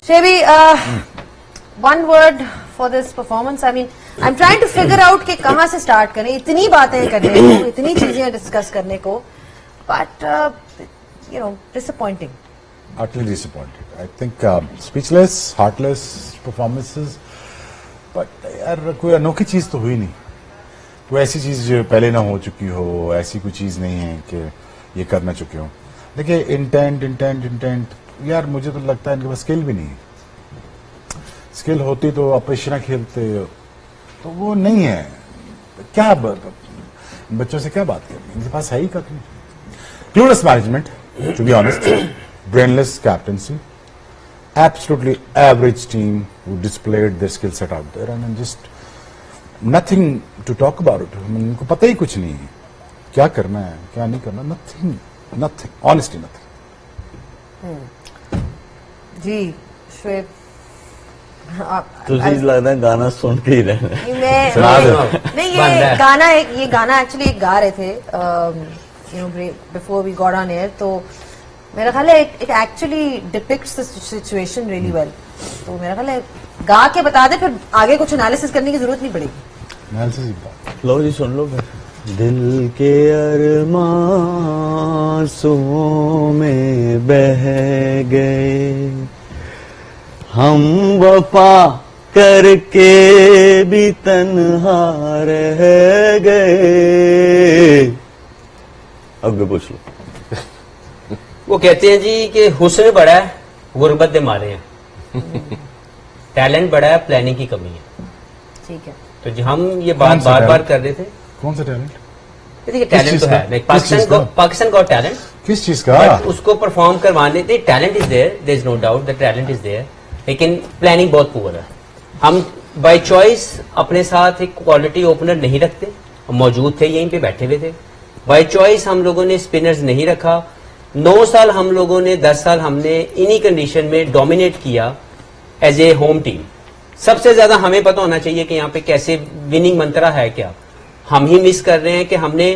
Shebi, one word for this performance. I mean, I'm trying to figure out कि कहाँ से start करें. इतनी बातें करने को, इतनी चीजें discuss करने को, but you know, disappointing. Utterly disappointed. I think speechless, heartless performances. But यार कोई अनोखी चीज तो हुई नहीं. कोई ऐसी चीज जो पहले ना हो चुकी हो, ऐसी कोई चीज नहीं है कि ये कर ना चुके हो. देखिए इंटेंट यार मुझे तो लगता है इनके पास स्किल भी नहीं है. स्किल होती तो ऑपरेशन खेलते, तो वो नहीं है. क्या बच्चों से क्या बात करनी, इनके पास है ही कख नहीं. Clueless management, to be honest, brainless captaincy, absolutely average team who displayed their skill set out there and just nothing to talk about it. उनको पता ही कुछ नहीं है क्या करना है क्या नहीं करना. nothing, honestly nothing. जी श्वेत, तुझे लगता है गाना सुन के ही रहना. नहीं ये गाना एक्चुअली गा रहे थे you know before we got on air. तो मेरा ख्याल है it actually depicts the situation really well. तो मेरा ख्याल है गा के बता दे, फिर आगे कुछ एनालिसिस करने की जरूरत नहीं पड़ेगी. एनालिसिस लो जी सुन लो. दिल के अरमां आंसुओं में बह गए, हम वफा करके भी तन्हा रह गए. अब पूछ लो. वो कहते हैं जी कि हुस्न बड़ा है, गुर्बत दे मारे हैं. टैलेंट बड़ा है, प्लानिंग की कमी है. ठीक है. तो जो हम ये बात बार कर रहे थे. कौन सा टैलेंट? देखिए टैलेंट तो है, पाकिस्तान गॉट टैलेंट. किस चीज का? बट उसको परफॉर्म करवाने talent is there is no doubt the talent is there, लेकिन प्लानिंग बहुत पुअर है. हम बाय चॉइस अपने साथ एक क्वालिटी ओपनर नहीं रखते. हम मौजूद थे, यहीं पे बैठे हुए थे. बाय चॉइस हम लोगों ने स्पिनर्स नहीं रखा. 9 साल हम लोगों ने, 10 साल हमने इन्हीं कंडीशन में डोमिनेट किया एज ए होम टीम. सबसे ज्यादा हमें पता होना चाहिए कि यहाँ पे कैसे विनिंग मंत्रा है क्या. हम ही मिस कर रहे हैं कि हमने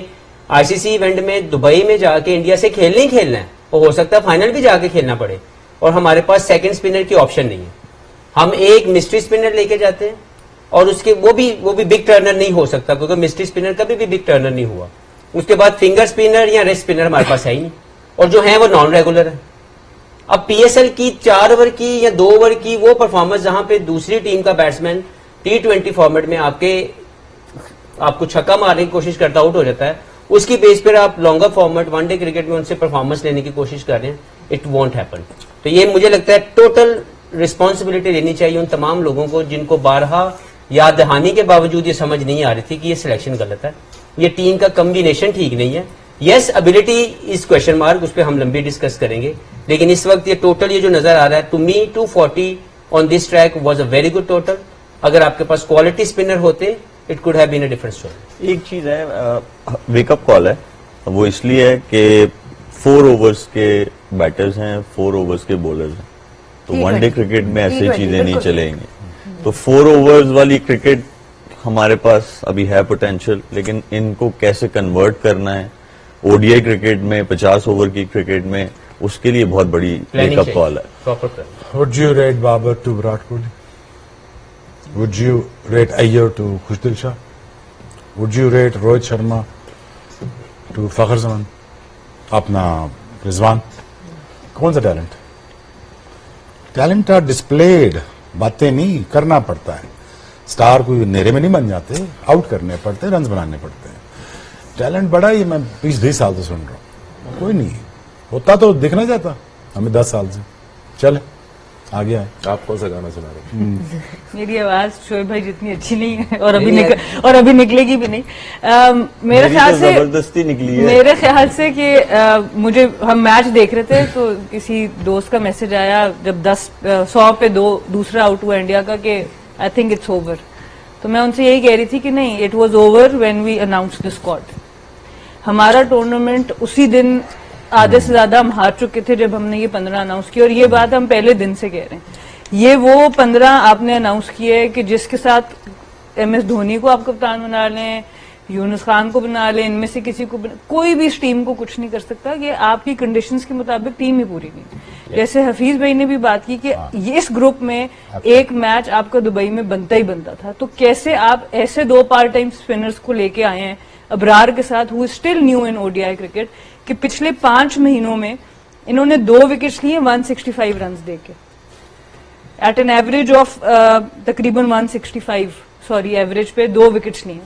आईसीसी इवेंट में दुबई में जाके इंडिया से खेलना ही खेलना है, और हो सकता है फाइनल भी जाके खेलना पड़े, और हमारे पास सेकंड स्पिनर की ऑप्शन नहीं है. हम एक मिस्ट्री स्पिनर लेके जाते हैं, और उसके वो भी बिग टर्नर नहीं हो सकता, क्योंकि मिस्ट्री स्पिनर कभी भी बिग टर्नर नहीं हुआ. उसके बाद फिंगर स्पिनर या रेस्ट स्पिनर हमारे पास है ही नहीं, और जो है वो नॉन रेगुलर है. अब पीएसएल की 4 ओवर की या 2 ओवर की वो परफॉर्मेंस जहां पे दूसरी टीम का बैट्समैन T20 फॉर्मेट में आपको छक्का मारने की कोशिश करता आउट हो जाता है, उसकी बेस पर आप लॉन्गर फॉर्मेट वनडे क्रिकेट में उनसे परफॉर्मेंस लेने की कोशिश कर रहे हैं. It won't happen. तो ये मुझे लगता है टोटल रिस्पॉन्सिबिलिटी लेनी चाहिए उन तमाम लोगों को जिनको बारहा याद दहानी के बावजूद ये समझ नहीं आ रही थी कि ये सिलेक्शन गलत है, ये टीम का कम्बिनेशन ठीक नहीं है. Yes ability is question mark, उस पर हम लंबी डिस्कस करेंगे, लेकिन इस वक्त ये टोटल ये जो नजर आ रहा है, to me 240 on this track was a very good total. अगर आपके पास क्वालिटी स्पिनर होते it could have been a different story. एक चीज है, वेकअप कॉल है वो इसलिए है कि 4 ओवर्स के बैटर्स हैं, 4 ओवर्स के बॉलर्स हैं. तो वनडे क्रिकेट में ऐसी चीजें नहीं चलेंगी. तो 4 ओवर्स वाली क्रिकेट हमारे पास अभी है पोटेंशियल, लेकिन इनको कैसे कन्वर्ट करना है ओडीआई क्रिकेट में, 50 ओवर की क्रिकेट में, उसके लिए बहुत बड़ी वेकअप कॉल है. Would you rate Babar to Virat Kohli? Would you rate Iyer to Khushdil Shah? Would you rate Rohit Sharma to Fakhar Zaman? अपना रिजवान? कौन सा टैलेंट? टैलेंट आर डिस्प्लेड, बातें नहीं करना पड़ता है. स्टार कोई नेरे में नहीं बन जाते, आउट करने पड़ते, रन बनाने पड़ते हैं. टैलेंट बड़ा ही मैं 20-20 साल से सुन रहा हूँ, कोई नहीं होता तो दिखना जाता हमें 10 साल से. चले आगे आए. आप कौन सा गाना सुना रहे हैं? मेरी आवाज शोएब भाई जितनी अच्छी नहीं है, और अभी निकलेगी भी नहीं. मेरे ख्याल से जबरदस्ती निकली है. मेरे ख्याल से कि मुझे, हम मैच देख रहे थे तो किसी दोस्त का मैसेज आया जब 100 पे 2 दूसरा आउट हुआ इंडिया का कि आई थिंक इट्स ओवर. तो मैं उनसे यही कह रही थी कि नहीं, it was over when we announce the squad. हमारा टूर्नामेंट उसी दिन आधे से ज्यादा हम हार चुके थे जब हमने ये 15 अनाउंस किया, और ये बात हम पहले दिन से कह रहे हैं. ये वो 15 आपने अनाउंस किए कि जिसके साथ MS धोनी को आप कप्तान बना लें, यूनुस खान को बना ले, इनमें से किसी को कोई भी इस टीम को कुछ नहीं कर सकता कि आपकी कंडीशंस के मुताबिक टीम ही पूरी नहीं। जैसे हफीज भाई ने भी बात की कि ये इस ग्रुप में एक मैच आपका दुबई में बनता ही बनता था, तो कैसे आप ऐसे 2 पार्ट टाइम स्पिनर्स को लेके आए हैं अबरार के साथ, who is still new in ODI cricket, कि पिछले 5 महीनों में इन्होंने 2 विकेट्स लिए 165 रन देके, एट एन एवरेज ऑफ तकरीबन 165, सॉरी एवरेज पे 2 विकेट्स लिए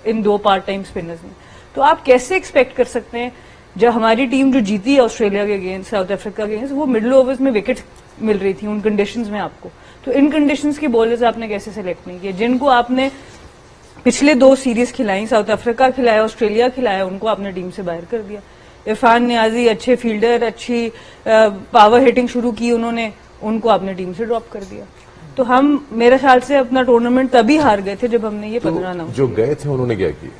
इन 2 पार्ट टाइम स्पिनर्स ने। तो आप कैसे एक्सपेक्ट कर सकते हैं, जब हमारी टीम जो जीती है ऑस्ट्रेलिया के अगेंस्ट, साउथ अफ्रीका के अगेंस्ट, वो मिडिल ओवर्स में विकेट मिल रही थी उन कंडीशंस में आपको, तो इन कंडीशंस के बॉलर्स आपने कैसे सेलेक्ट नहीं किए, जिनको आपने पिछले 2 सीरीज खिलाई, साउथ अफ्रीका खिलाया, ऑस्ट्रेलिया खिलाया, उनको आपने टीम से बाहर कर दिया। इरफान नियाजी अच्छे फील्डर, अच्छी पावर हिटिंग शुरू की उन्होंने, उनको आपने टीम से ड्रॉप कर दिया। तो हम मेरे ख्याल से अपना टूर्नामेंट तभी हार गए थे जब हमने ये 15 ना जो गए थे उन्होंने क्या किया?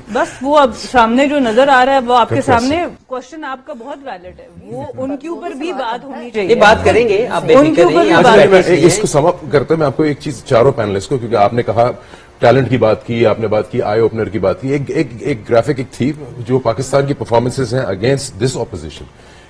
बस वो अब सामने जो नजर आ रहा है वो आपके सामने। क्वेश्चन आपका बहुत वैलिड है, वो उनके ऊपर भी बात होनी ये चाहिए। बात करेंगे, आप उनके बेफिक्र ऊपर रहिए, भी यहाँ बात पे करेंगे। बैठे हैं। इसको समाप्त करते मैं आपको एक चीज, चारों पैनलिस्ट को, क्योंकि आपने कहा टैलेंट की बात की, आपने बात की आई ओपनर की बात की, एक ग्राफिक एक थी जो पाकिस्तान की परफॉर्मेंसेज हैं against this opposition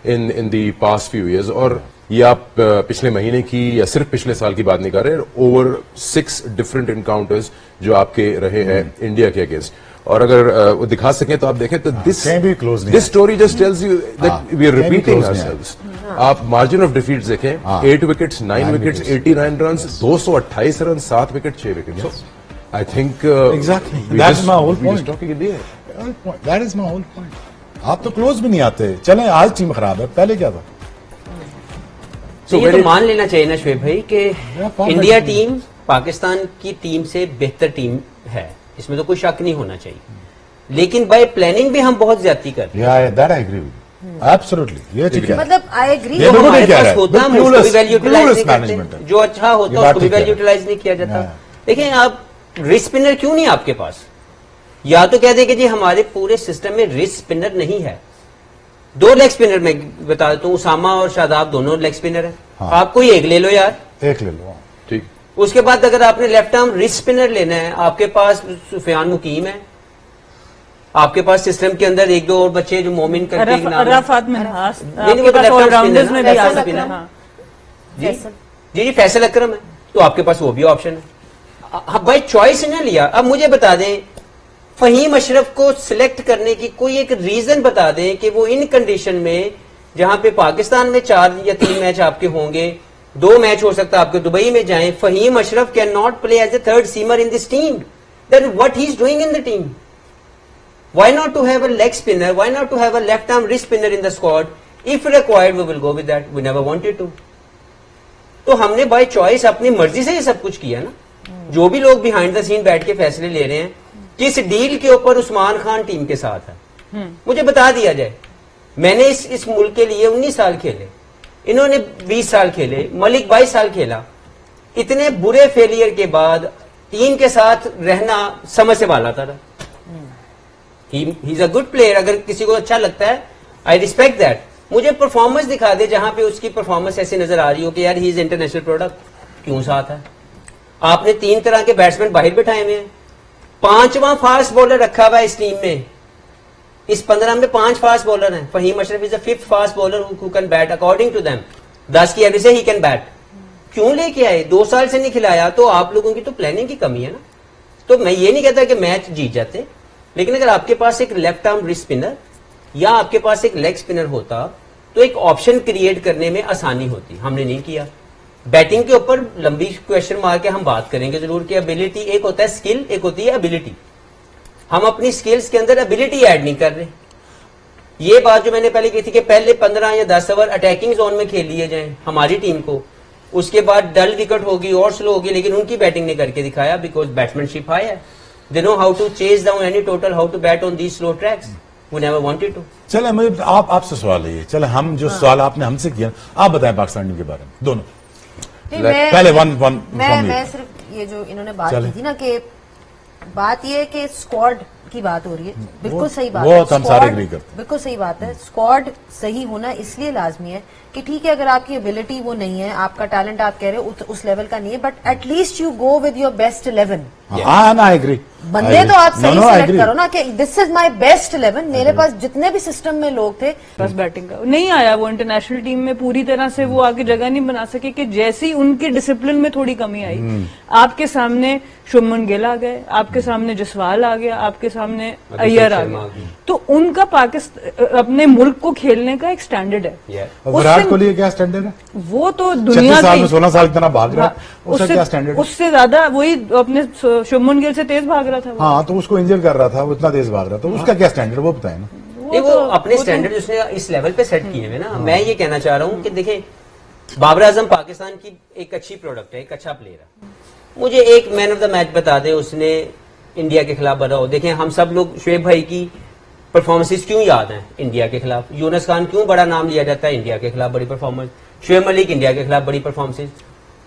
in the past few years, और ये आप पिछले महीने की या सिर्फ पिछले साल की बात नहीं कर रहे, ओवर 6 डिफरेंट इनकाउंटर्स जो आपके रहे हैं इंडिया के अगेंस्ट। और अगर वो दिखा सकें तो आप देखें तो कहीं भी close नहीं this story just tells you that we are कहीं भी रिपीटिंग close नहीं आवरसेल्व्स। आप मार्जिन ऑफ डिफीट देखें, 8 wickets, 9 wickets, 89 run, 228 run, 7 wicket, 6 wicket. I think Exactly. That's my whole point. That is my whole point. आप तो close भी नहीं आते। चलें, आज टीम खराब है, पहले क्या था? ये तो मान लेना चाहिए ना शोएब भाई कि format इंडिया नहीं। टीम पाकिस्तान की टीम से बेहतर टीम है, इसमें तो कोई शक नहीं होना चाहिए, लेकिन बाय प्लानिंग भी हम बहुत ज्यादती कर रहे हैं। Yeah, that I agree with you. Absolutely. ये ठीक है। मतलब आई एग्री। ये बिल्कुल हमारे ठीक कह पास रहा है। होता हम उसको भी Clueless- वैल्यू यूटिलाइज clueless नहीं management करते, है। जो अच्छा ये होता है बात उसको भी ठीक है। वैल्यू यूटिलाइज नहीं किया जाता। हाँ। देखिए, आप रिस्ट स्पिनर क्यों नहीं आपके पास, या तो कह दें कि जी हमारे पूरे सिस्टम में रिस्ट स्पिनर नहीं है। 2 लेग स्पिनर मैं बता देता हूँ, उसामा और शादाब दोनों लेग स्पिनर है। हाँ। आप कोई एक ले लो यार। एक ले लो। ठीक, उसके बाद अगर आपने लेफ्ट आर्म रिस्ट स्पिनर लेना है, आपके पास सुफियान मुकीम है, आपके पास सिस्टम के अंदर 1-2 और बच्चे जो मोमिन करके एक नाम है। अराफात मिनहास, नहीं, वो आपके तो पास left arm ऑलराउंडर्स spinner में है भी ना, आ left arm सकते हैं। spinner। हाँ। जी फैसल अकरम है, तो आपके पास वो भी ऑप्शन है। बाई चॉइस ना लिया। अब मुझे बता दें, फहीम अशरफ को सिलेक्ट करने की कोई एक रीजन बता दें कि वो इन कंडीशन में, जहां पे पाकिस्तान में 4 या 3 मैच आपके होंगे, 2 मैच हो सकता है आपके दुबई में जाएं, Faheem Ashraf can not play as a third seamer in this team, then what he is doing in the team? Why not to have a leg spinner? Why not to have a left arm wrist spinner in the squad? If required, we will go with that. We never wanted to. तो हमने by choice अपनी मर्जी से ये सब कुछ किया ना। जो भी लोग बिहाइंड द सीन बैठ के फैसले ले रहे हैं, किस डील के ऊपर उस्मान खान टीम के साथ है, मुझे बता दिया जाए। मैंने इस मुल्क के लिए 19 साल खेले, इन्होंने 20 साल खेले, मलिक 22 साल खेला। इतने बुरे फेलियर के बाद टीम के साथ रहना समझ से बाहर आता था। He is a good player, अगर किसी को अच्छा लगता है, आई रिस्पेक्ट दैट। मुझे परफॉर्मेंस दिखा दे जहां पे उसकी परफॉर्मेंस ऐसी नजर आ रही हो कि यार ही इज इंटरनेशनल प्रोडक्ट, क्यों साथ है? आपने 3 तरह के बैट्समैन बाहर बिठाए हुए हैं, 5वां फास्ट बॉलर रखा हुआ है इस टीम में। इस 15 में 5 फास्ट बॉलर हैं। Faheem Ashraf is the 5th fast bowler who can bat according to them. 10 की एवरेज से ही कैन बैट। क्यों लेके आए? 2 साल से नहीं खिलाया, तो आप लोगों की तो प्लानिंग की कमी है ना। तो मैं ये नहीं कहता कि मैच जीत जाते, लेकिन अगर आपके पास एक लेफ्ट आर्म रिस्ट स्पिनर या आपके पास एक लेग स्पिनर होता, तो एक ऑप्शन क्रिएट करने में आसानी होती। हमने नहीं किया। बैटिंग के ऊपर लंबी क्वेश्चन मार के हम बात करेंगे जरूर कि एबिलिटी, एक होता है स्किल, एक होती है एबिलिटी। हम अपनी स्किल्स के अंदर एबिलिटी ऐड नहीं कर रहे। ये बात जो मैंने पहले की थी कि पहले 15 या 10 ओवर अटैकिंग जोन में खेल लिए जाएं हमारी टीम को, उसके बाद डल विकेट होगी और स्लो होगी, लेकिन उनकी बैटिंग ने करके दिखाया, बिकॉज बैट्समैनशिप हाई है। They know how to chase down any total, how to bat on these slow tracks. We never wanted to. चले, मुझे आपसे सवाल है ये। चले, हम जो सवाल आपने हमसे किया, आप बताएं पाकिस्तान टीम के बारे में दोनों। नहीं, मैं- पहले वन मैं सिर्फ ये जो इन्होंने बात चले। की थी ना, कि बात ये है कि स्क्वाड की बात हो रही है, बिल्कुल सही बात वो है। तो हम सारे Squad- agree करते हैं। बिल्कुल सही बात है। स्क्वाड सही होना इसलिए लाजमी है कि ठीक है अगर आपकी एबिलिटी वो नहीं है, आपका टैलेंट आप कह रहे हो उस लेवल का नहीं है, but at least you go with your best 11। हाँ ना, आई एग्री। बंदे तो आप सही सिलेक्ट करो ना कि दिस इज माय बेस्ट 11। मेरे पास जितने भी सिस्टम में लोग थे, बस बैटिंग का नहीं आया वो इंटरनेशनल टीम में पूरी तरह से, वो आगे जगह नहीं बना सके कि जैसी उनके डिसिप्लिन में थोड़ी कमी आई। आपके सामने शुभमन गिल आ गए, आपके सामने जसवाल आ गया, आपके सामने अय्यर आ गया, तो उनका पाकिस्तान अपने मुल्क को खेलने का एक स्टैंडर्ड है। और विराट कोहली का क्या स्टैंडर्ड है? वो तो 36 दुनिया साल की में 16 साल इतना भाग रहा है, उसका क्या स्टैंडर्ड है? उससे ज्यादा वही अपने शुभमन गिल से तेज भाग रहा था वो। हाँ, तो उसको इंजर कर रहा था, वो इतना तेज भाग रहा था, तो उसका क्या स्टैंडर्ड वो बताए ना। नहीं, वो अपने स्टैंडर्ड उसने इस लेवल पे सेट किए हुए ना। मैं ये कहना चाह रहा हूँ कि देखें, बाबर आजम पाकिस्तान की एक अच्छी प्रोडक्ट है, एक अच्छा प्लेयर है। मुझे एक मैन ऑफ द मैच बता दे उसने इंडिया के खिलाफ बना हो। देखें, हम सब लोग शुएब भाई की परफॉर्मेंसेस क्यों याद हैं इंडिया के खिलाफ? यूनुस खान क्यों बड़ा नाम लिया जाता है इंडिया के खिलाफ बड़ी परफॉर्मेंस? शुएब मलिक इंडिया के खिलाफ बड़ी परफॉर्मेंसेस।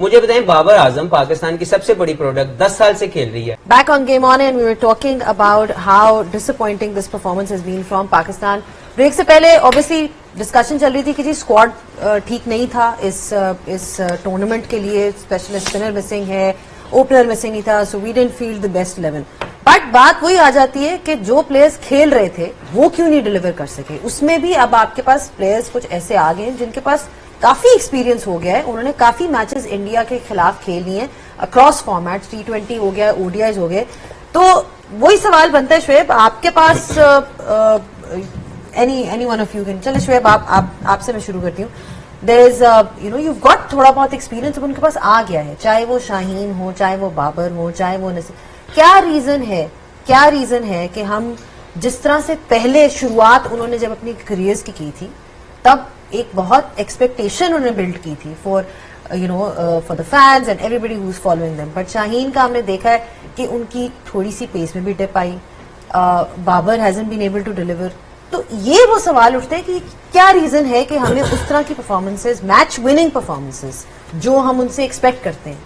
मुझे बताएं, बाबर आजम पाकिस्तान की सबसे बड़ी प्रोडक्ट 10 साल से खेल रही है। back on Game On and we were talking about how disappointing this performance has been from Pakistan. Break से पहले ऑब्वियसली डिस्कशन चल रही थी कि जी स्क्वाड ठीक नहीं था इस टूर्नामेंट के लिए, स्पेशल स्पिनर मिसिंग है, ओपनर मिसिंग नहीं था, so we didn't feel the best 11। बट बात वही आ जाती है कि जो प्लेयर्स खेल रहे थे वो क्यों नहीं डिलीवर कर सके। उसमें भी अब आपके पास प्लेयर्स कुछ ऐसे आ गए हैं जिनके पास काफी एक्सपीरियंस हो गया है, उन्होंने काफी मैचेस इंडिया के खिलाफ खेल लिए हैं अक्रॉस फॉर्मेट्स, T20 हो गया, ODIs हो गए। तो वही सवाल बनता है शुएब, आपके पास any one of you can, चलो शुएब आपसे मैं शुरू करती हूँ। देयर इज you've got थोड़ा बहुत एक्सपीरियंस अब उनके पास आ गया है, चाहे वो शाहीन हो, चाहे वो बाबर हो, चाहे वो नसीम। क्या रीजन है कि हम जिस तरह से पहले शुरुआत उन्होंने जब अपनी करियर्स की थी, तब एक बहुत एक्सपेक्टेशन उन्होंने बिल्ड की थी for for the fans and everybody who is following them, but Shaheen का हमने देखा है कि उनकी थोड़ी सी पेस में भी डिप आई, Babar hasn't been able to deliver. तो ये वो सवाल उठते हैं कि क्या रीजन है कि हमें उस तरह की परफॉर्मेंसेज, मैच विनिंग परफॉर्मेंसेज जो हम उनसे एक्सपेक्ट करते हैं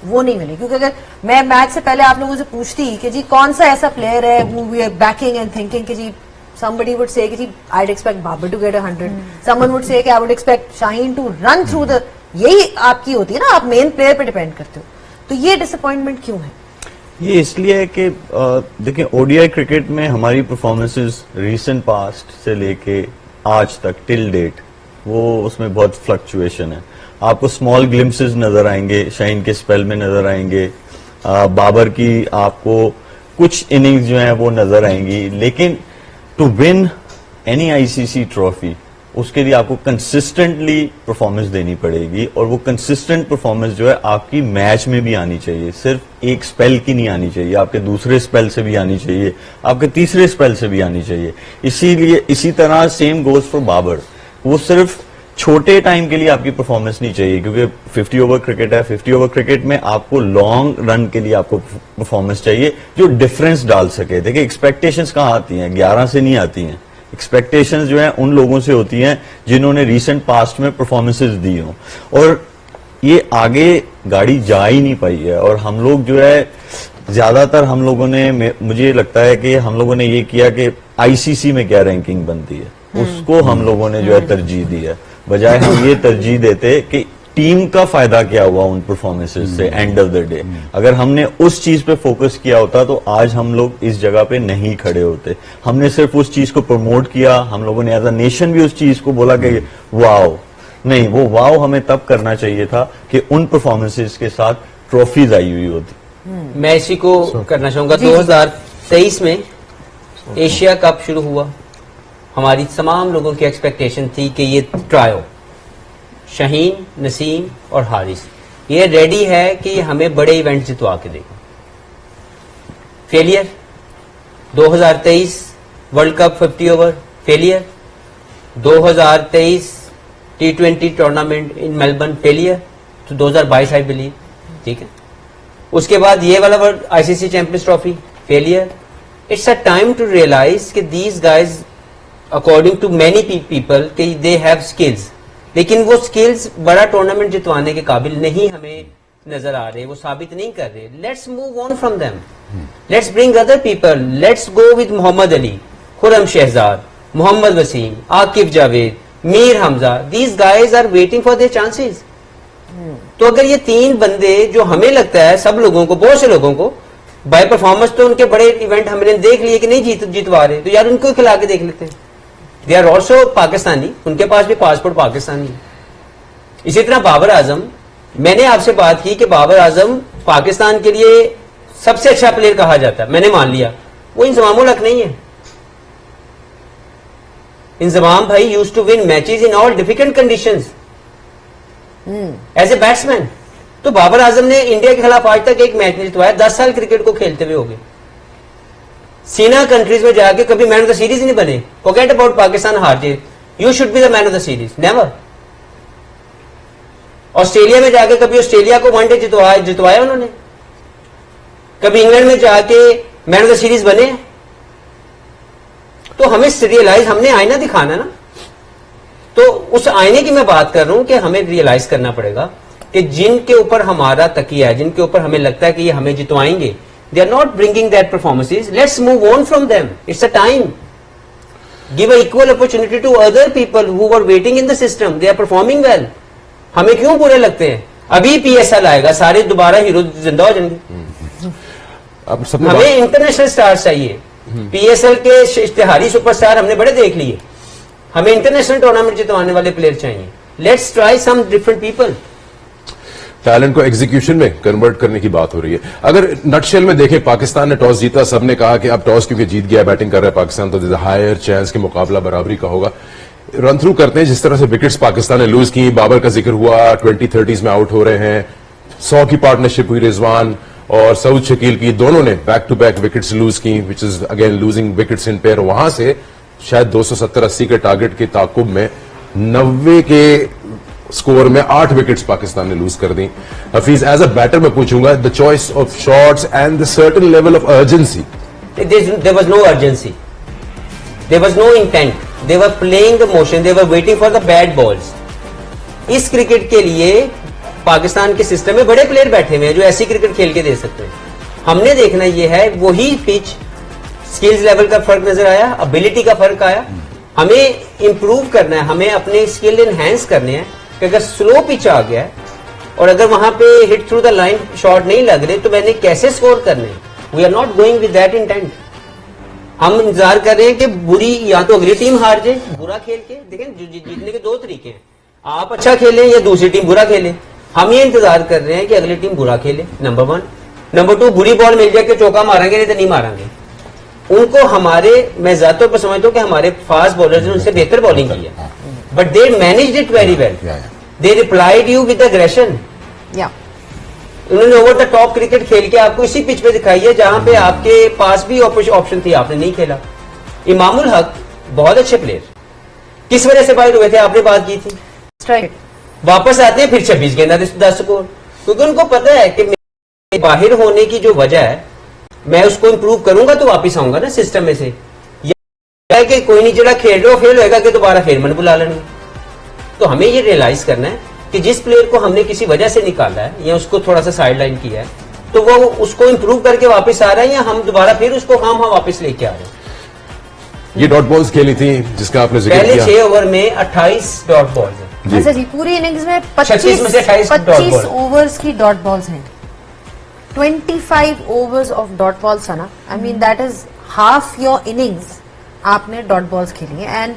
वो नहीं मिले। क्योंकि अगर मैं मैच से पहले आप लोगों से पूछती कि जी कौन सा ऐसा प्लेयर है who we are backing and thinking कि जी somebody would say कि I'd expect Babar to get 100, someone would say कि I would expect Shaheen to run through the, यही आपकी होती है ना, आप मेन प्लेयर पे डिपेंड करते हो। तो ये डिसअपॉइंटमेंट क्यों है? ये इसलिए है कि देखिए, ओडीआई क्रिकेट में हमारी परफॉर्मेंसेस रीसेंट पास्ट से लेके आज तक टिल डेट, वो उसमें बहुत फ्लक्चुएशन है। आपको स्मॉल ग्लिम्पसेस नजर आएंगे, शाहीन के स्पेल में नजर आएंगे, बाबर की आपको कुछ इनिंग्स जो है वो नजर आएंगी, लेकिन to win any ICC trophy उसके लिए आपको कंसिस्टेंटली परफॉर्मेंस देनी पड़ेगी, और वो कंसिस्टेंट परफॉर्मेंस जो है आपकी मैच में भी आनी चाहिए, सिर्फ एक स्पेल की नहीं आनी चाहिए, आपके दूसरे स्पेल से भी आनी चाहिए, आपके तीसरे स्पेल से भी आनी चाहिए। इसीलिए इसी तरह सेम गोज फॉर बाबर, वो सिर्फ छोटे टाइम के लिए आपकी परफॉर्मेंस नहीं चाहिए, क्योंकि 50 ओवर क्रिकेट है। 50 ओवर क्रिकेट में आपको लॉन्ग रन के लिए आपको परफॉर्मेंस चाहिए जो डिफरेंस डाल सके। देखिए, एक्सपेक्टेशंस कहाँ आती हैं? 11 से नहीं आती हैं। एक्सपेक्टेशंस जो है उन लोगों से होती हैं जिन्होंने रीसेंट पास्ट में परफॉर्मेंसेस दी हो, और ये आगे गाड़ी जा ही नहीं पाई है। और हम लोग जो है ज्यादातर हम लोगों ने, मुझे लगता है कि हम लोगों ने ये किया कि आईसीसी में क्या रैंकिंग बनती है उसको हम लोगों ने जो है तरजीह दी है, बजाय हम ये तरजीह देते कि टीम का फायदा क्या हुआ उन परफॉर्मेंसेस से। एंड ऑफ द डे अगर हमने उस चीज पे फोकस किया होता तो आज हम लोग इस जगह पे नहीं खड़े होते। हमने सिर्फ उस चीज को प्रमोट किया, हम लोगों ने एज अ नेशन भी उस चीज को बोला कि वाओ। नहीं, वो वाओ हमें तब करना चाहिए था कि उन परफॉर्मेंसेस के साथ ट्रॉफीज आई हुई होती। मैं इसी को करना चाहूंगा। 2023 में एशिया कप शुरू हुआ, हमारी तमाम लोगों की एक्सपेक्टेशन थी कि ये ट्रायो शाहीन, नसीम और हारिस ये रेडी है कि हमें बड़े इवेंट जितवा के देगा। Failure. 2023 world cup 50 over failure. 2023 T20 tournament in Melbourne failure. तो 2022 आई बिलीव, ठीक है। उसके बाद ये वाला world ICC champions trophy failure. It's a time to realise कि these guys according to many people कि दे हैव स्किल्स, लेकिन वो स्किल्स बड़ा टूर्नामेंट जितवाने के काबिल नहीं हमें नजर आ रहे, वो साबित नहीं कर रहे। Let's move on from them, let's bring other people, let's go with Mohammad Ali, Khurram Shahzad, Mohammad Wasim, Aqib Javed, Mir Hamza, these guys are waiting for their chances. तो अगर ये तीन बंदे जो हमें लगता है सब लोगों को, बहुत से लोगों को बाय परफॉर्मेंस तो उनके बड़े इवेंट हमने देख लिए कि नहीं जितवा रहे, तो यार उनको खिला के देख लेते हैं। दे आर ऑल्सो पाकिस्तानी, उनके पास भी पासपोर्ट पाकिस्तानी है। इसी तरह बाबर आजम, मैंने आपसे बात की कि बाबर आजम पाकिस्तान के लिए सबसे अच्छा प्लेयर कहा जाता है, मैंने मान लिया, वो इंजमाम उल हक नहीं है। इंजमाम भाई used to win matches in all difficult conditions as a batsman. तो बाबर आजम ने इंडिया के खिलाफ आज तक एक मैच नहीं जितवाया, 10 साल क्रिकेट को खेलते हुए हो गए। सीना कंट्रीज में जाके कभी मैन ऑफ द सीरीज नहीं बने। फॉरगेट अबाउट पाकिस्तान हार जे, you should be the man of the series, never. Australia में जाके कभी ऑस्ट्रेलिया को वनडे जितवाया उन्होंने? कभी इंग्लैंड में जाके मैन ऑफ द सीरीज बने? तो हमें रियलाइज, हमने आईना दिखाना ना, तो उस आईने की मैं बात कर रहा हूं कि हमें रियलाइज करना पड़ेगा कि जिनके ऊपर हमारा तकिया है, जिनके ऊपर हमें लगता है कि ये हमें जितवाएंगे, they are not bringing that performances, let's move on from them, it's a time. Give a equal opportunity to other people who were waiting in the system, they are performing well. हमें क्यों बुरे लगते हैं? अभी PSL आएगा, सारे दोबारा hero जिंदा हो जाएंगे। अब सबने हमें इंटरनेशनल स्टार्स चाहिए। PSL के इश्तिहारी सुपरस्टार हमने बड़े देख लिए, हमें इंटरनेशनल टूर्नामेंट जितवाने वाले प्लेयर चाहिए। Let's try some different people. Talent को एग्जीक्यूशन में कन्वर्ट करने की बात हो रही है। अगर नटशेल में देखें, पाकिस्तान ने टॉस जीता, सबने कहा कि अब टॉस क्योंकि जीत गया, बैटिंग कर रहा है पाकिस्तान, तो हायर चांस के मुकाबला बराबरी का होगा। रन थ्रू करते हैं, जिस तरह से विकेट्स पाकिस्तान ने लूज की, बाबर का जिक्र हुआ, 2030s में आउट हो रहे हैं, 100 की पार्टनरशिप हुई रिजवान और सऊद शकील की, दोनों ने back to back wickets lose की, which is again losing wickets in pair. वहां से शायद 270-80 के टारगेट के ताकुब में 90 के स्कोर में 8 विकेट्स पाकिस्तान ने लूज कर दी। हफीज, एज अ बैटर मैं पूछूंगा, the choice of shots and the certain level of urgency. There was no urgency. There was no intent. They were playing the motion. They were waiting for the bad balls. इस cricket के लिए पाकिस्तान के system में बड़े player बैठे हुए हैं जो ऐसी क्रिकेट खेल के दे सकते हैं। हमने देखना ये है, वही पिच, स्किल्स लेवल का फर्क नजर आया, एबिलिटी का फर्क आया। हमें इंप्रूव करना है, हमें अपने स्किल एनहेंस करने हैं कि अगर स्लो पिच आ गया है और अगर वहां पे hit through the line shot नहीं लग रहे तो मैंने कैसे स्कोर करने हैं। We are not going with that intent. हम इंतजार कर रहे हैं कि बुरी, या तो अगली टीम हार जाए बुरा खेल के। देखें, जीतने के दो तरीके हैं, आप अच्छा खेलें या दूसरी टीम बुरा खेले। हम ये इंतजार कर रहे हैं कि अगली टीम बुरा खेले, नंबर 1। नंबर 2, बुरी बॉल मिल जाए कि चौका मारेंगे, नहीं तो नहीं मारेंगे। उनको हमारे, मैं ज्यादा पर समझता हूं कि हमारे फास्ट बॉलर्स ने उनसे बेहतर बॉलिंग की है, but they managed it very well. They replied you with aggression. उन्होंने ओवर द टॉप क्रिकेट खेल के आपको इसी पिच पे दिखाई है जहां पे आपके पास भी ऑप्शन थी, आपने नहीं खेला। इमामुल हक बहुत अच्छे प्लेयर, किस वजह से बाहर हुए थे? आपने बात की थी, स्ट्राइक वापस आते हैं फिर 26 गेंदा 10 स्कोर, क्योंकि उनको पता है कि मेरे बाहर होने की जो वजह है, मैं उसको इंप्रूव करूंगा तो वापस आऊंगा ना सिस्टम में से। या कि कोई नहीं, जरा खेल रहे हो फेल होएगा कि दोबारा फिर मन बुला लेंगे। तो हमें ये रियलाइज करना है कि जिस प्लेयर को हमने किसी वजह से निकाला है या उसको थोड़ा सा साइड लाइन किया है, तो वो उसको इंप्रूव करके वापस आ रहा है या हम दोबारा फिर उसको हम वापस लेके आ रहे हैं। ये डॉट बॉल्स खेली थी जिसका आपने जिक्र पहले किया। 6 ओवर में 28 डॉट बॉल्स हैं। अच्छा जी, पूरी इनिंग्स में 36 में से 28 डॉट 25 बॉल। ओवर्स की डॉट बॉल्स हैं। 25 ओवर्स ऑफ डॉट बॉल्स है ना, I mean that is half your innings आपने डॉट बॉल्स खेली है। एंड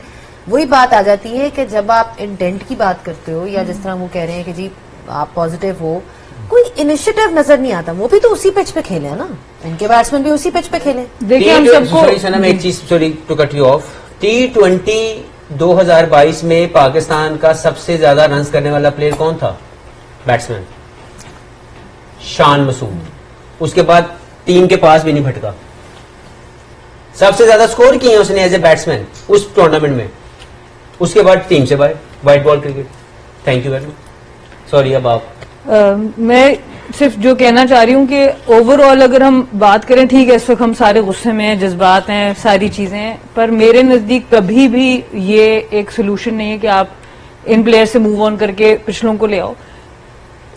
वही बात आ जाती है कि जब आप इंटेंट की बात करते हो, या जिस तरह वो कह रहे हैं कि जी आप पॉजिटिव हो, कोई इनिशिएटिव नजर नहीं आता। वो भी तो उसी पिच पे खेले है ना, इनके बैट्समैन भी उसी पिच पे खेले। देखिए हम सबको, सॉरी सनम, एक चीज, sorry to cut you off, T20 2022 में पाकिस्तान का सबसे ज्यादा रन करने वाला प्लेयर कौन था? बैट्समैन शान मसूद। उसके बाद टीम के पास भी नहीं भटका, सबसे ज्यादा स्कोर किए उसने एज ए बैट्समैन उस टूर्नामेंट में। उसके बाद टीम से बाहर, white ball cricket. Thank you very much. Sorry, अब आप। मैं सिर्फ जो कहना चाह रही हूँ कि ओवरऑल अगर हम बात करें, ठीक है इस वक्त हम सारे गुस्से में हैं, जज्बात हैं, सारी चीजें हैं, पर मेरे नजदीक कभी भी ये एक सोल्यूशन नहीं है कि आप इन प्लेयर से मूव ऑन करके पिछलों को ले आओ।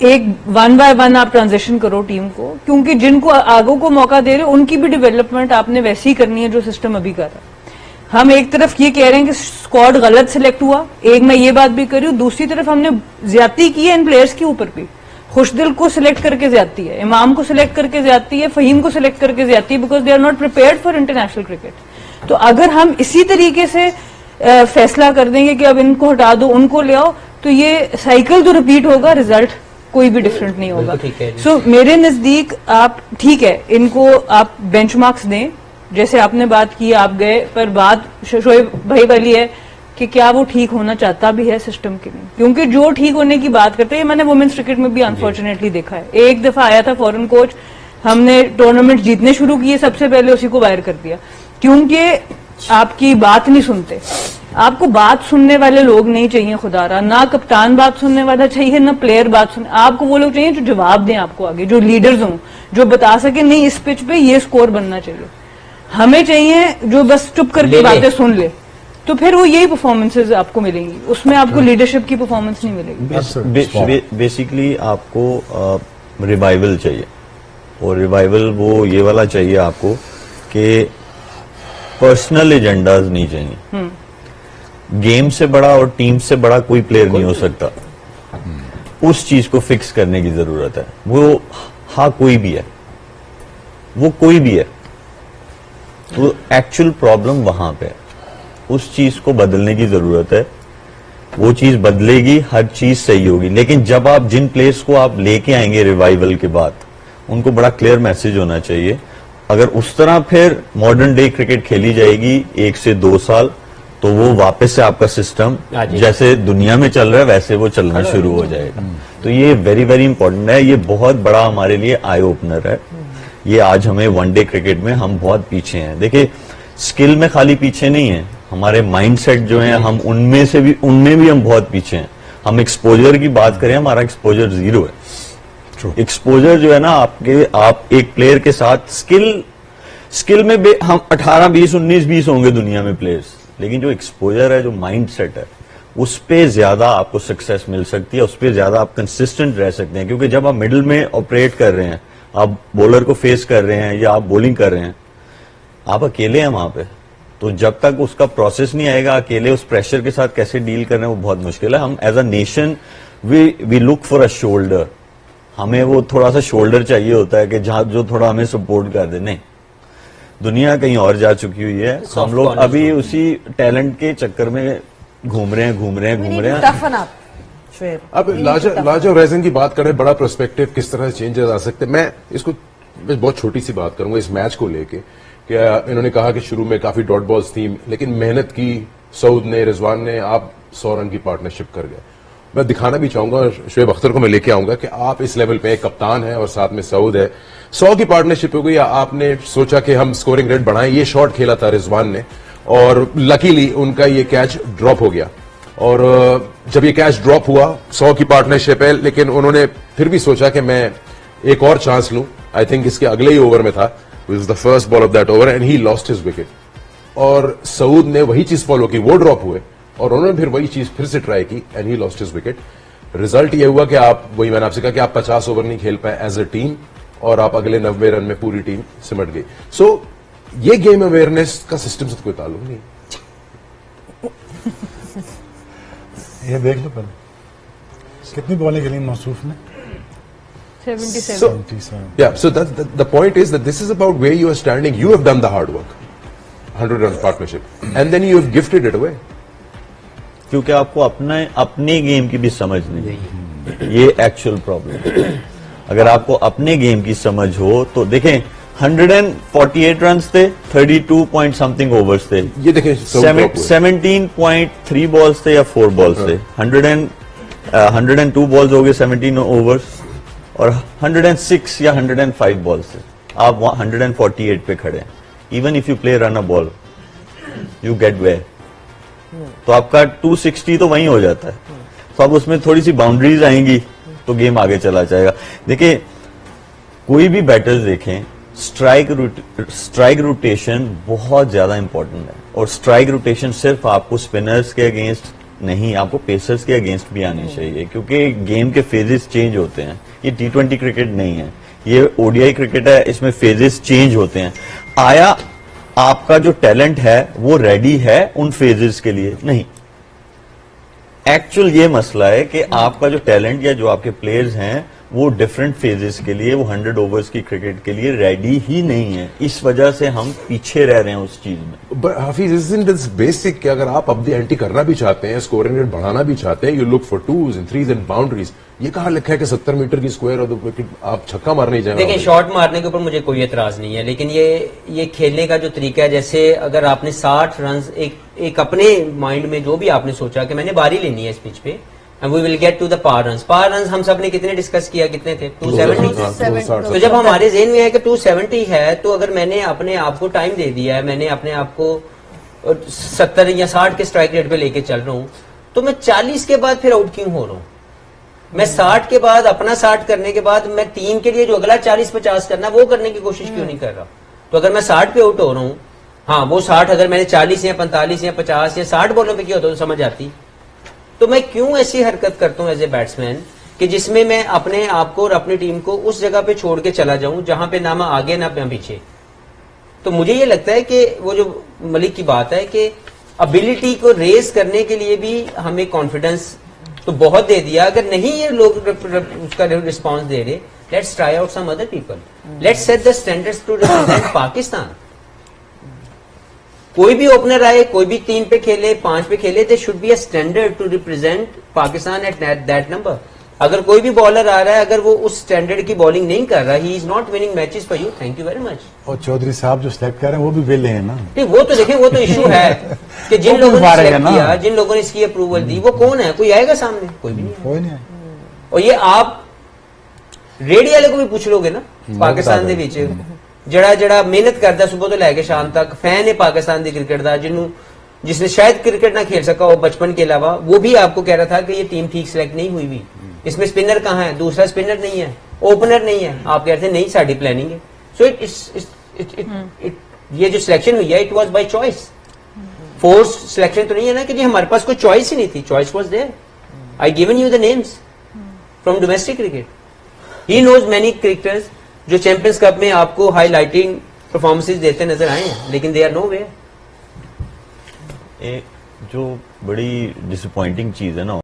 एक 1 बाय 1 आप ट्रांजिशन करो टीम को, क्योंकि जिनको आगों को मौका दे रहे हो उनकी भी डेवलपमेंट आपने वैसी ही करनी है जो सिस्टम अभी कर रहा है। हम एक तरफ ये कह रहे हैं कि स्क्वाड गलत सिलेक्ट हुआ, एक मैं ये बात भी कर रही हूँ, दूसरी तरफ हमने ज्यादती की है इन प्लेयर्स के ऊपर भी। खुशदिल को सिलेक्ट करके ज्यादती है, इमाम को सिलेक्ट करके ज्यादती है, फहीम को सिलेक्ट करके ज्यादती है, because they are not prepared for international cricket. तो अगर हम इसी तरीके से फैसला कर देंगे कि अब इनको हटा दो उनको ले आओ, तो ये साइकिल तो रिपीट होगा, रिजल्ट कोई भी डिफरेंट नहीं होगा। बिल्कुल ठीक है। सो मेरे नजदीक आप ठीक है, इनको आप बेंचमार्क्स दें, जैसे आपने बात की आप गए, पर बात शोएब भाई वाली है कि क्या वो ठीक होना चाहता भी है सिस्टम के लिए, क्योंकि जो ठीक होने की बात करते हैं, मैंने वुमेन्स क्रिकेट में भी अनफॉर्चुनेटली देखा है। एक दफा आया था फॉरेन कोच, हमने टूर्नामेंट जीतने शुरू किए, सबसे पहले उसी को वायर कर दिया, क्योंकि आपकी बात नहीं सुनते। आपको बात सुनने वाले लोग नहीं चाहिए खुदारा, ना कप्तान बात सुनने वाला चाहिए, ना प्लेयर बात सुनने, आपको वो लोग चाहिए जो जवाब दें आपको आगे, जो लीडर्स हों, जो बता सके नहीं इस पिच पे ये स्कोर बनना चाहिए। हमें चाहिए जो बस चुप करके बातें सुन ले, तो फिर वो यही परफॉर्मेंसेज आपको मिलेंगी, उसमें आपको लीडरशिप की परफॉर्मेंस नहीं मिलेगी। बेसिकली आपको रिवाइवल चाहिए, और रिवाइवल वो ये वाला चाहिए आपको कि पर्सनल एजेंडाज नहीं चाहिए। गेम से बड़ा और टीम से बड़ा कोई प्लेयर नहीं हो सकता। उस चीज को फिक्स करने की जरूरत है। वो हाँ कोई भी है, वो कोई भी है, तो एक्चुअल प्रॉब्लम वहां पे है। उस चीज को बदलने की जरूरत है, वो चीज बदलेगी, हर चीज सही होगी। लेकिन जब आप जिन प्लेयर्स को आप लेके आएंगे रिवाइवल के बाद, उनको बड़ा क्लियर मैसेज होना चाहिए। अगर उस तरह फिर मॉडर्न डे क्रिकेट खेली जाएगी 1 से 2 साल, तो वो वापस से आपका सिस्टम जैसे दुनिया में चल रहा है वैसे वो चलना शुरू हो जाएगा। तो ये वेरी वेरी इंपॉर्टेंट है, ये बहुत बड़ा हमारे लिए आई ओपनर है। ये आज हमें वनडे क्रिकेट में हम बहुत पीछे हैं। देखिए स्किल में खाली पीछे नहीं है, हमारे माइंडसेट जो है हम उनमें भी हम बहुत पीछे हैं। हम एक्सपोजर की बात करें, हमारा एक्सपोजर 0 है। एक्सपोजर जो है ना आप एक प्लेयर के साथ स्किल में हम 18, 20, 19, 20 होंगे दुनिया में प्लेयर्स, लेकिन जो एक्सपोजर है, जो माइंडसेट है, उस पे ज्यादा आपको सक्सेस मिल सकती है, उस पे ज्यादा आप कंसिस्टेंट रह सकते हैं। क्योंकि जब आप मिडिल में ऑपरेट कर रहे हैं, आप बॉलर को फेस कर रहे हैं या आप बॉलिंग कर रहे हैं, आप अकेले हैं वहां पे, तो जब तक उसका प्रोसेस नहीं आएगा, अकेले उस प्रेशर के साथ कैसे डील करना है वो बहुत मुश्किल है। हम as a nation we look for a shoulder, हमें वो थोड़ा सा शोल्डर चाहिए होता है कि जहां जो थोड़ा हमें सपोर्ट कर दे। नहीं, दुनिया कहीं और जा चुकी हुई है, हम लोग अभी उसी टैलेंट के चक्कर में घूम रहे हैं। अब लाजो रेजन की बात करें, बड़ा पर्सपेक्टिव किस तरह से चेंजेस आ सकते हैं। मैं इसको बहुत छोटी सी बात करूंगा इस मैच को लेके। क्या इन्होंने कहा कि शुरू में काफी डॉट बॉल्स थी, लेकिन मेहनत की सऊद ने, रिजवान ने, आप 100 रन की पार्टनरशिप कर गए। मैं दिखाना भी चाहूंगा, शोएब अख्तर को मैं लेके आऊंगा कि आप इस लेवल पे एक कप्तान है और साथ में सऊद है, 100 की पार्टनरशिप हो गई। आपने सोचा कि हम स्कोरिंग रेट बढ़ाएं, ये शॉट खेला था रिजवान ने और लकीली उनका ये कैच ड्रॉप हो गया। और जब ये कैच ड्रॉप हुआ, 100 की पार्टनरशिप है, लेकिन उन्होंने फिर भी सोचा कि मैं एक और चांस लूं। आई थिंक इसके अगले ही ओवर में था, which is the first ball of that over, and he lost his wicket. और सऊद ने वही चीज फॉलो की, वो ड्रॉप हुए और उन्होंने फिर वही चीज फिर से ट्राई की, and he lost his wicket. Result ये हुआ कि आप, वही मैंने आपसे कहा कि आप 50 ओवर नहीं खेल पाए एज अ टीम, और आप अगले 90 रन में पूरी टीम सिमट गई। सो ये गेम अवेयरनेस का सिस्टम से तो कोई ताल्लुक नहीं। ये देख लो पहले कितनी बॉलें खेली मौसूफ ने, 77। So, yeah, so the point is that this is about where you are standing. You have done the hard work, 100 run partnership, and then you have gifted it away. क्योंकि आपको अपने गेम की भी समझ नहीं, ये एक्चुअल प्रॉब्लम। अगर आपको अपने गेम की समझ हो तो देखें 148 रन थे, 32 पॉइंट समथिंग ओवर्स थे, ये देखें 17.3 बॉल्स थे या 4 बॉल्स थे, 102 बॉल्स हो गए 17 ओवर्स, और 106 या 105 बॉल्स थे। आप 148 पे खड़े हैं। Even if you play run a ball you get way, तो आपका 260 तो वहीं हो जाता है। तो अब उसमें थोड़ी सी बाउंड्रीज आएंगी तो गेम आगे चला जाएगा। देखिए कोई भी बैटर्स देखें, स्ट्राइक रोटेशन बहुत ज्यादा इंपॉर्टेंट है, और स्ट्राइक रोटेशन सिर्फ आपको स्पिनर्स के अगेंस्ट नहीं, आपको पेसर्स के अगेंस्ट भी आनी चाहिए, क्योंकि गेम के फेजेस चेंज होते हैं। ये T20 क्रिकेट नहीं है, ये ODI क्रिकेट है, इसमें फेजेस चेंज होते हैं। आया आपका जो टैलेंट है वो रेडी है उन फेजेस के लिए, नहीं। एक्चुअल ये मसला है कि आपका जो टैलेंट या जो आपके प्लेयर्स हैं वो डिफरेंट फेजेस के लिए, वो 100 ओवर्स की क्रिकेट के लिए रेडी ही नहीं है। इस वजह से हम पीछे रह रहे हैं उस चीज में। But Hafiz, isn't this basic कि अगर आप अब दी एंटी करना भी चाहते हैं, स्कोरिंग रेट बढ़ाना भी चाहते हैं, you look for 2s and 3s and boundaries. ये कहाँ लिखा है कि 70 मीटर की स्क्वायर और विकेट आप छक्का मारने जाए? देखिए, शॉट मारने के ऊपर मुझे कोई एतराज नहीं है, लेकिन ये खेलने का जो तरीका है, जैसे अगर आपने 60 रन एक अपने माइंड में जो भी आपने सोचा कि मैंने बारी लेनी है इस पिच पे and we will get to the par runs हम सब ने कितने डिस्कस किया, कितने थे? 270। तो जब हमारे जेहन में है कि 270 है, तो अगर मैंने अपने आप को टाइम दे दिया है, मैंने अपने आप को 70 या 60 के स्ट्राइक रेट पे लेके चल रहा हूं, तो मैं 40 के बाद फिर आउट क्यों हो रहा हूं? मैं 60 के बाद अपना 60 करने के बाद मैं टीम के लिए जो अगला 40-50 करना वो करने की कोशिश क्यों नहीं कर रहा? तो अगर मैं 60 पे आउट हो रहा हूं, हाँ वो 60 अगर मैंने 40 या 45 या 50 या 60 बॉलों पे किया होता तो समझ आती। तो मैं क्यों ऐसी हरकत करता हूं एज ए बैट्समैन कि जिसमें मैं अपने आप को और अपनी टीम को उस जगह पे छोड़ के चला जाऊं जहां पे ना मैं आगे ना मैं पीछे। तो मुझे ये लगता है कि वो जो मलिक की बात है कि एबिलिटी को रेस करने के लिए भी हमें कॉन्फिडेंस तो बहुत दे दिया, अगर नहीं ये लोग उसका रिस्पांस दे रहे, let's try out some other people, let's set the standards to represent Pakistan. कोई भी ओपनर आए, कोई भी 3 पे खेले, 5 पे खेले, they should be a standard to represent Pakistan at that number. अगर कोई भी बॉलर आ रहा है, अगर वो उस स्टैंडर्ड की बॉलिंग नहीं कर रहा, he is not winning matches for you, thank you very much. और चौधरी साहब जो सिलेक्ट कर रहे हैं वो भी वेले हैं ना। नहीं, वो तो देखें, वो तो इशू है कि जिन लोगों ने select किया, जिन लोगों ने इसकी अप्रूवल दी, वो कौन है? कोई आएगा सामने? कोई भी नहीं है। कोई नहीं है। और ये आप रेडी वाले को भी पूछ लोगे ना, पाकिस्तान ਦੇ ਵਿੱਚ ਜਿਹੜਾ ਮਿਹਨਤ ਕਰਦਾ सुबह तो लैके शाम तक, फैन है पाकिस्तान की क्रिकेट का, जिसने शायद क्रिकेट ना खेल सका हो बचपन के अलावा, वो भी आपको कह रहा था कि ये टीम ठीक सिलेक्ट नहीं हुई भी, इसमें स्पिनर कहाँ है, दूसरा स्पिनर नहीं है, ओपनर नहीं है। आप कहते हैं नहीं साड़ी प्लानिंग है। सो ये जो सिलेक्शन हुई है, it was by choice, force selection तो नहीं है ना कि जी हमारे पास कोई चॉइस ही नहीं थी, choice was there. I given you the names from domestic cricket. He knows many cricketers जो चैंपियंस कप में आपको हाईलाइटिंग परफॉर्मेंसेस देते नजर आए हैं, लेकिन दे आर नो वे। जो बड़ी डिसअपॉइंटिंग चीज है ना